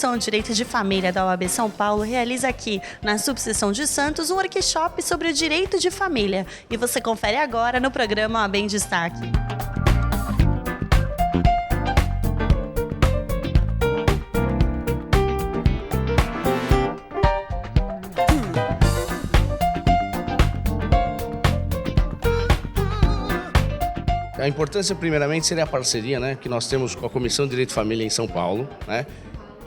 Comissão de Direito de Família da OAB São Paulo realiza aqui, na subseção de Santos, um workshop sobre o direito de família. E você confere agora no programa OAB em Destaque. A importância, primeiramente, seria a parceria, né, que nós temos com a Comissão de Direito de Família em São Paulo, né,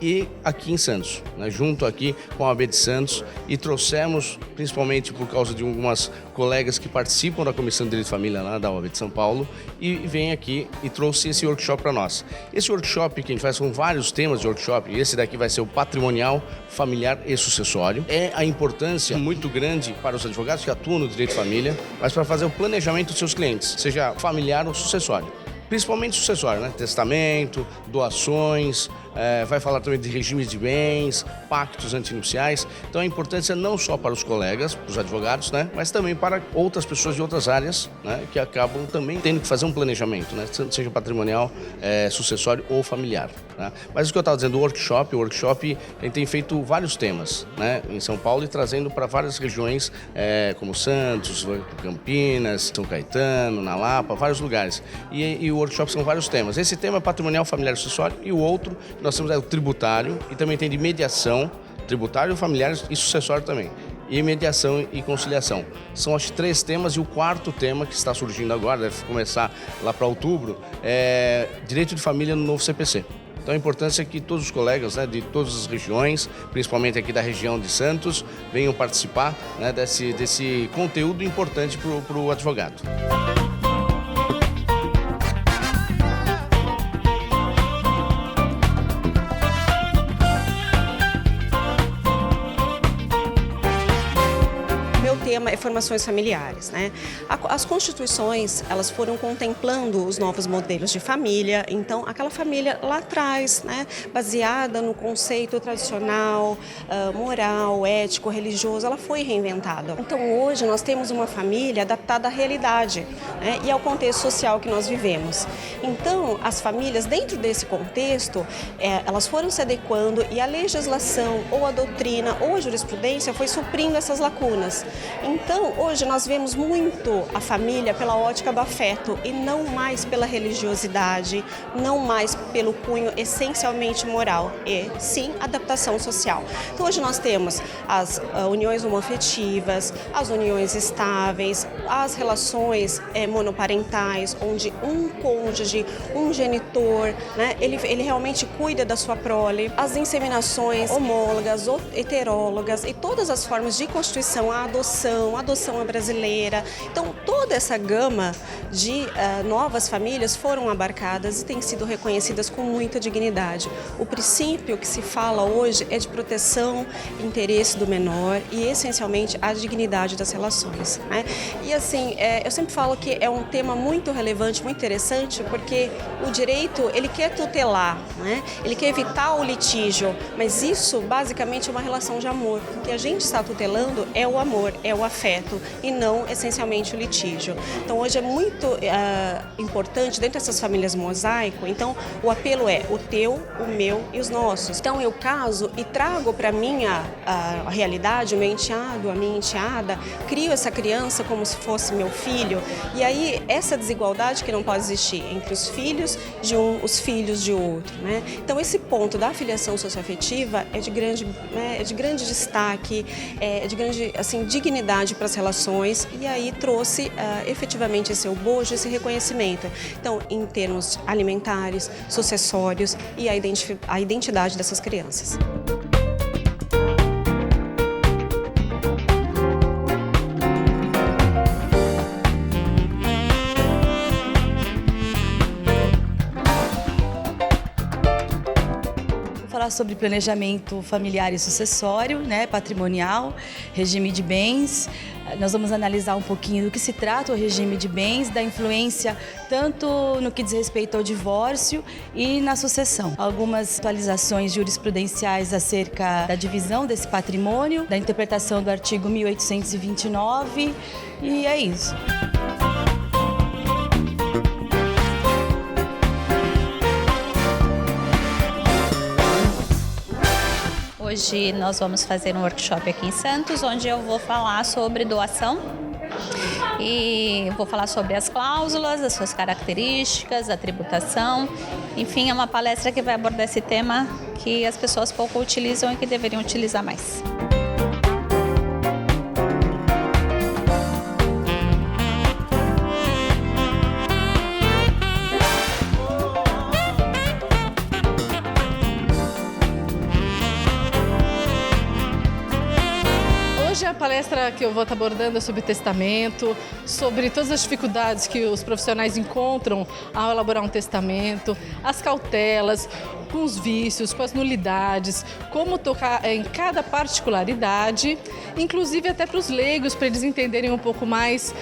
e aqui em Santos, né, junto aqui com a OAB de Santos, e trouxemos, principalmente por causa de algumas colegas que participam da Comissão de Direito de Família lá da OAB de São Paulo, e vem aqui e trouxe esse workshop para nós. Esse workshop que a gente faz com vários temas de workshop, esse daqui vai ser o patrimonial, familiar e sucessório. É a importância muito grande para os advogados que atuam no direito de família, mas para fazer o planejamento dos seus clientes, seja familiar ou sucessório. Principalmente sucessório, né? Testamento, doações, vai falar também de regimes de bens, pactos antinupciais. Então a importância não só para os colegas, para os advogados, né? Mas também para outras pessoas de outras áreas, né? Que acabam também tendo que fazer um planejamento, né? Seja patrimonial, sucessório ou familiar. Né? Mas o que eu estava dizendo, o workshop a gente tem feito vários temas, né? Em São Paulo e trazendo para várias regiões, como Santos, Campinas, São Caetano, na Lapa, vários lugares. E o workshop são vários temas. Esse tema é patrimonial, familiar e sucessório, e o outro nós temos o tributário, e também tem de mediação, tributário, familiar e sucessório também. E mediação e conciliação. São os 3 temas, e o 4º tema que está surgindo agora, deve começar lá para outubro, é direito de família no novo CPC. Então a importância é que todos os colegas, né, de todas as regiões, principalmente aqui da região de Santos, venham participar, né, desse conteúdo importante para o advogado. Tema é formações familiares, né? As constituições, elas foram contemplando os novos modelos de família, então aquela família lá atrás, né, baseada no conceito tradicional, moral, ético, religioso, ela foi reinventada. Então hoje nós temos uma família adaptada à realidade, né, e ao contexto social que nós vivemos. Então as famílias, dentro desse contexto, elas foram se adequando, e a legislação, ou a doutrina, ou a jurisprudência foi suprindo essas lacunas. Então, hoje nós vemos muito a família pela ótica do afeto e não mais pela religiosidade, não mais pelo cunho essencialmente moral, e sim adaptação social. Então, hoje nós temos as uniões homoafetivas, as uniões estáveis, as relações monoparentais, onde um cônjuge, um genitor, né, ele realmente cuida da sua prole, as inseminações homólogas, heterólogas e todas as formas de constituição, a adoção à brasileira. Então, toda essa gama de novas famílias foram abarcadas e têm sido reconhecidas com muita dignidade. O princípio que se fala hoje é de proteção, interesse do menor e, essencialmente, a dignidade das relações, né? E, assim, eu sempre falo que é um tema muito relevante, muito interessante, porque o direito, ele quer tutelar, né? Ele quer evitar o litígio, mas isso, basicamente, é uma relação de amor. O que a gente está tutelando é o amor, é o afeto e não essencialmente o litígio. Então hoje é muito importante, dentro dessas famílias mosaico, então o apelo é o teu, o meu e os nossos. Então eu caso e trago para minha realidade o meu enteado, a minha enteada, crio essa criança como se fosse meu filho, e aí essa desigualdade que não pode existir entre os filhos de um, os filhos de outro, né? Então esse ponto da filiação socioafetiva é de grande destaque, é de grande, assim, dignidade para as relações, e aí trouxe efetivamente esse bojo, esse reconhecimento. Então, em termos alimentares, sucessórios e a identidade dessas crianças. Falar sobre planejamento familiar e sucessório, né, patrimonial, regime de bens. Nós vamos analisar um pouquinho do que se trata o regime de bens, da influência tanto no que diz respeito ao divórcio e na sucessão. Algumas atualizações jurisprudenciais acerca da divisão desse patrimônio, da interpretação do artigo 1829, e é isso. Hoje nós vamos fazer um workshop aqui em Santos, onde eu vou falar sobre doação e vou falar sobre as cláusulas, as suas características, a tributação. Enfim, é uma palestra que vai abordar esse tema que as pessoas pouco utilizam e que deveriam utilizar mais. Hoje a palestra que eu vou estar abordando é sobre testamento, sobre todas as dificuldades que os profissionais encontram ao elaborar um testamento, as cautelas, com os vícios, com as nulidades, como tocar em cada particularidade, inclusive até para os leigos, para eles entenderem um pouco mais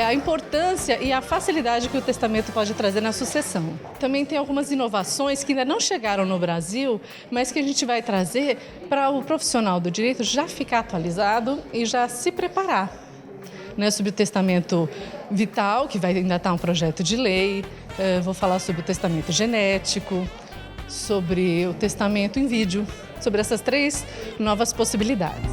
a importância e a facilidade que o testamento pode trazer na sucessão. Também tem algumas inovações que ainda não chegaram no Brasil, mas que a gente vai trazer para o profissional do direito já ficar atualizado e já se preparar, né, sobre o testamento vital, que vai ainda estar um projeto de lei, vou falar sobre o testamento genético, sobre o testamento em vídeo, sobre essas 3 novas possibilidades.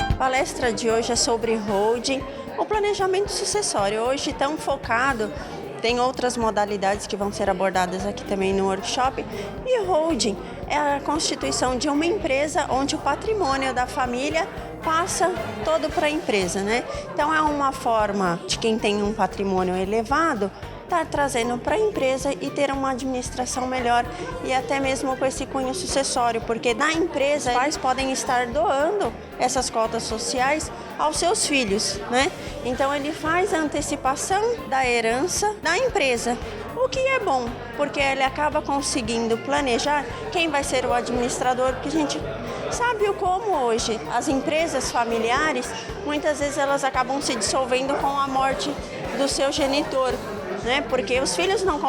A palestra de hoje é sobre holding, o planejamento sucessório. Hoje tão focado, tem outras modalidades que vão ser abordadas aqui também no workshop. E holding é a constituição de uma empresa onde o patrimônio da família passa todo para a empresa, né? Então é uma forma de quem tem um patrimônio elevado estar trazendo para a empresa e ter uma administração melhor e até mesmo com esse cunho sucessório, porque na empresa os pais podem estar doando essas cotas sociais aos seus filhos, né? Então ele faz a antecipação da herança da empresa, o que é bom, porque ele acaba conseguindo planejar quem vai ser o administrador, porque a gente sabe como hoje as empresas familiares, muitas vezes elas acabam se dissolvendo com a morte do seu genitor, né? Porque os filhos nunca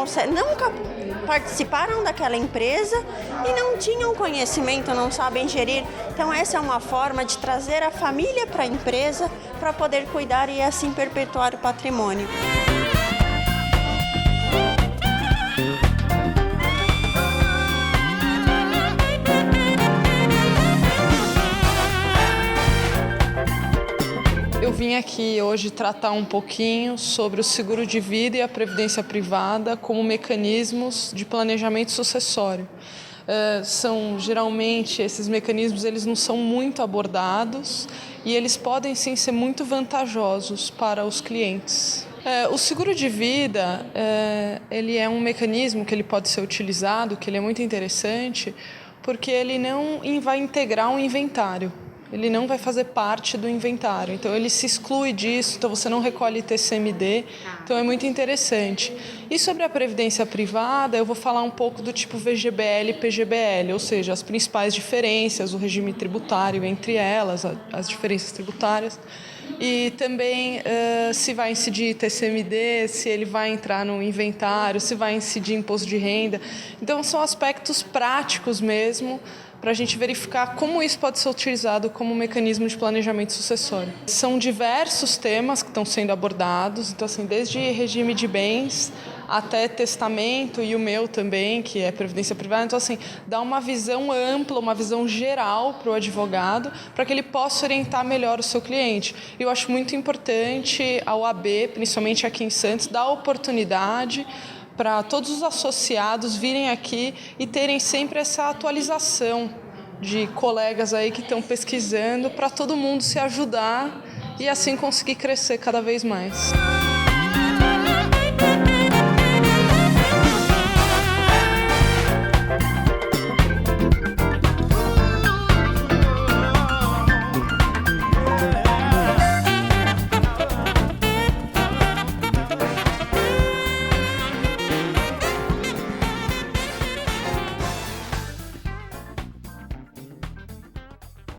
participaram daquela empresa e não tinham conhecimento, não sabem gerir. Então essa é uma forma de trazer a família para a empresa para poder cuidar e assim perpetuar o patrimônio. Eu vim aqui hoje tratar um pouquinho sobre o seguro de vida e a previdência privada como mecanismos de planejamento sucessório. Geralmente esses mecanismos eles não são muito abordados e eles podem sim ser muito vantajosos para os clientes. O seguro de vida ele é um mecanismo que ele pode ser utilizado, que ele é muito interessante, porque ele não vai integrar um inventário. Ele não vai fazer parte do inventário, então ele se exclui disso, então você não recolhe TCMD, então é muito interessante. E sobre a previdência privada, eu vou falar um pouco do tipo VGBL e PGBL, ou seja, as principais diferenças, o regime tributário entre elas, as diferenças tributárias, e também se vai incidir TCMD, se ele vai entrar no inventário, se vai incidir imposto de renda. Então são aspectos práticos mesmo, para a gente verificar como isso pode ser utilizado como mecanismo de planejamento sucessório. São diversos temas que estão sendo abordados, então assim, desde regime de bens até testamento e o meu também, que é previdência privada. Então assim, dá uma visão ampla, uma visão geral para o advogado, para que ele possa orientar melhor o seu cliente. Eu acho muito importante a OAB, principalmente aqui em Santos, dar a oportunidade para todos os associados virem aqui e terem sempre essa atualização de colegas aí que estão pesquisando, para todo mundo se ajudar e assim conseguir crescer cada vez mais.